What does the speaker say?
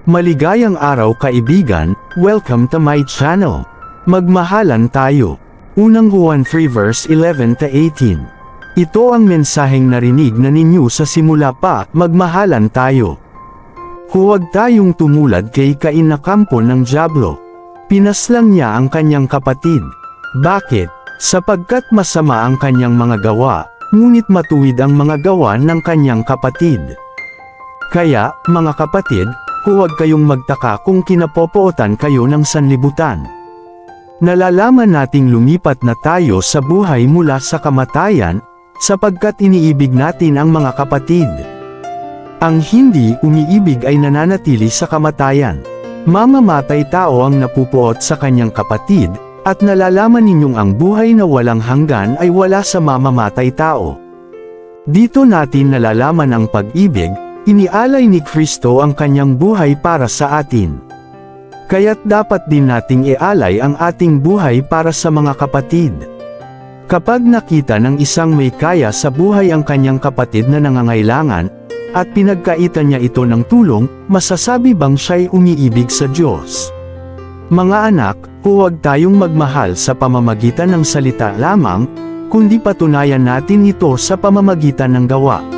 Maligayang araw kaibigan, welcome to my channel. Magmahalan tayo. Unang Juan 3 verse 11 to 18. Ito ang mensaheng narinig na ninyo sa simula pa, magmahalan tayo. Huwag tayong tumulad kay Cain na kampo ng dyablo. Pinaslang niya ang kanyang kapatid. Bakit? Sapagkat masama ang kanyang mga gawa, ngunit matuwid ang mga gawa ng kanyang kapatid. Kaya, mga kapatid, huwag kayong magtaka kung kinapopootan kayo ng sanlibutan. Nalalaman nating lumipat na tayo sa buhay mula sa kamatayan, sapagkat iniibig natin ang mga kapatid. Ang hindi umiibig ay nananatili sa kamatayan. Mamamatay tao ang napupuot sa kanyang kapatid, at nalalaman ninyong ang buhay na walang hanggan ay wala sa mamamatay tao. Dito natin nalalaman ang pag-ibig. Inialay ni Kristo ang kanyang buhay para sa atin. Kaya't dapat din nating ialay ang ating buhay para sa mga kapatid. Kapag nakita ng isang may kaya sa buhay ang kanyang kapatid na nangangailangan, at pinagkaitan niya ito ng tulong, masasabi bang siya'y umiibig sa Diyos? Mga anak, huwag tayong magmahal sa pamamagitan ng salita lamang, kundi patunayan natin ito sa pamamagitan ng gawa.